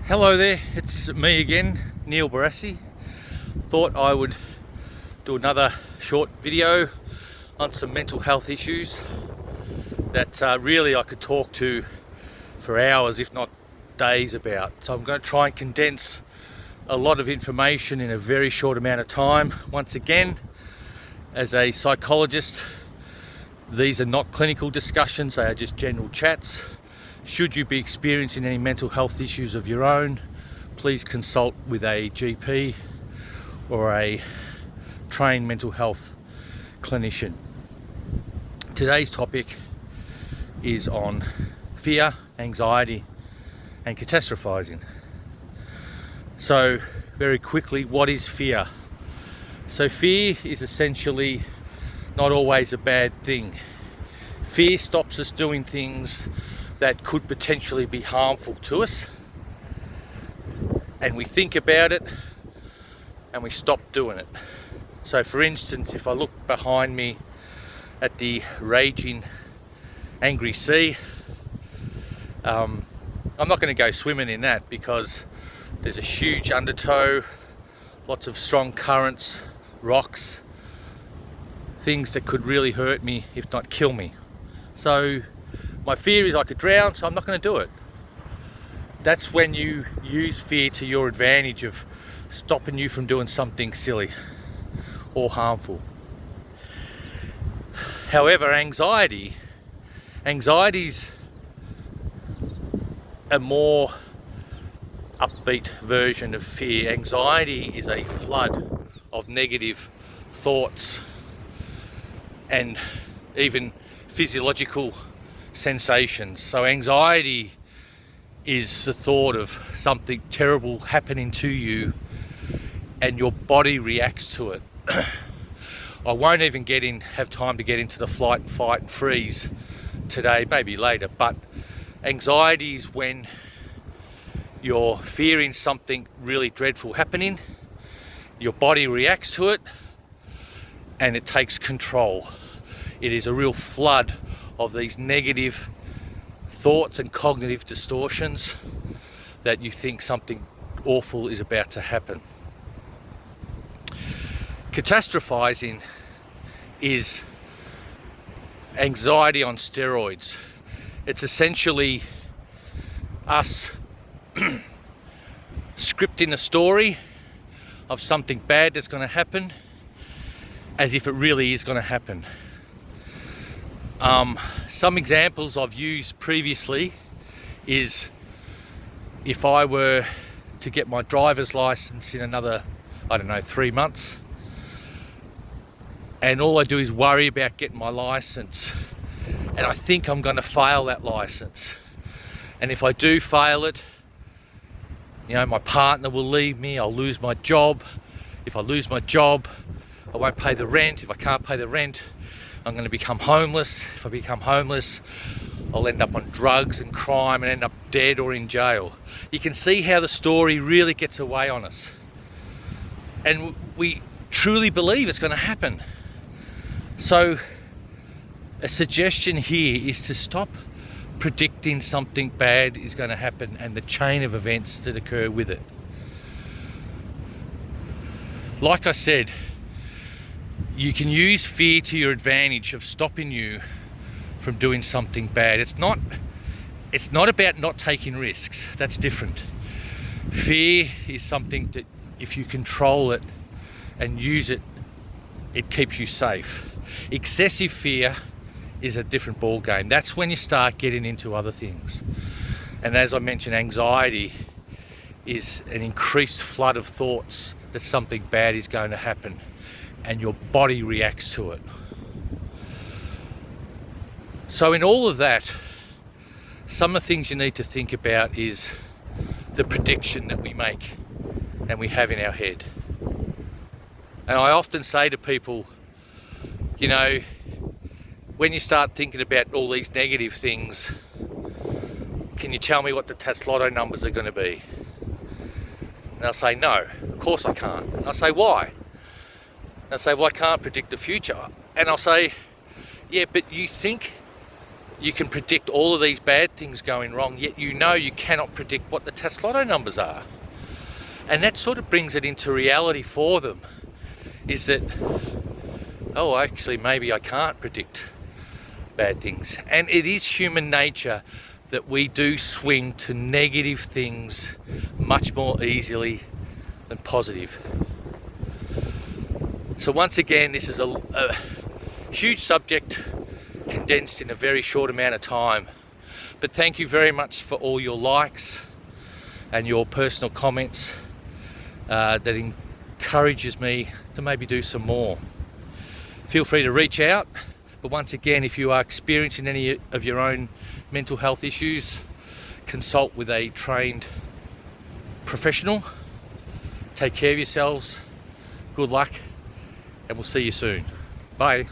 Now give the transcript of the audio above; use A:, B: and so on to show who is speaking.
A: Hello there, it's me again, Neil Barassi. Thought I would do another short video on some mental health issues that really I could talk to for hours, if not days about. So I'm going to try and condense a lot of information in a very short amount of time. Once again, as a psychologist, these are not clinical discussions, they are just general chats. Should you be experiencing any mental health issues of your own, please consult with a GP or a trained mental health clinician. Today's topic is on fear, anxiety, and catastrophizing. So, very quickly, what is fear? So fear is essentially not always a bad thing. Fear stops us doing things that could potentially be harmful to us, and we think about it and we stop doing it. So for instance, if I look behind me at the raging angry sea, I'm not going to go swimming in that because there's a huge undertow, lots of strong currents, rocks, things that could really hurt me if not kill me. So my fear is I could drown, so I'm not going to do it. That's when you use fear to your advantage of stopping you from doing something silly or harmful. However, anxiety's a more upbeat version of fear. Anxiety is a flood of negative thoughts and even physiological sensations. So anxiety is the thought of something terrible happening to you and your body reacts to it. I won't even have time to get into the flight and fight and freeze today, maybe later, but anxiety is when you're fearing something really dreadful happening, your body reacts to it and it takes control. It is a real flood of these negative thoughts and cognitive distortions that you think something awful is about to happen. Catastrophizing is anxiety on steroids. It's essentially us scripting a story of something bad that's going to happen as if it really is going to happen. Some examples I've used previously is if I were to get my driver's license in another, 3 months, and all I do is worry about getting my license, and I think I'm going to fail that license, and if I do fail it, my partner will leave me, I'll lose my job. If I lose my job, I won't pay the rent. If I can't pay the rent, I'm going to become homeless. If I become homeless, I'll end up on drugs and crime and end up dead or in jail. You can see how the story really gets away on us. And we truly believe it's going to happen. So a suggestion here is to stop predicting something bad is going to happen and the chain of events that occur with it. Like I said, you can use fear to your advantage of stopping you from doing something bad. It's not about not taking risks. That's different. Fear is something that if you control it and use it, it keeps you safe. Excessive fear is a different ball game. That's when you start getting into other things. And as I mentioned, anxiety is an increased flood of thoughts that something bad is going to happen, and your body reacts to it. So in all of that, some of the things you need to think about is the prediction that we make and we have in our head. And I often say to people, when you start thinking about all these negative things, can you tell me what the Lotto numbers are going to be? And they'll say, no, of course I can't. And I'll say, why? They'll say, well, I can't predict the future. And I'll say, yeah, but you think you can predict all of these bad things going wrong, yet you know you cannot predict what the test lotto numbers are. And that sort of brings it into reality for them, is that, oh, actually maybe I can't predict bad things. And it is human nature that we do swing to negative things much more easily than positive. So once again, this is a huge subject condensed in a very short amount of time. But thank you very much for all your likes and your personal comments. That encourages me to maybe do some more. Feel free to reach out. But once again, if you are experiencing any of your own mental health issues, consult with a trained professional. Take care of yourselves. Good luck, and we'll see you soon. Bye.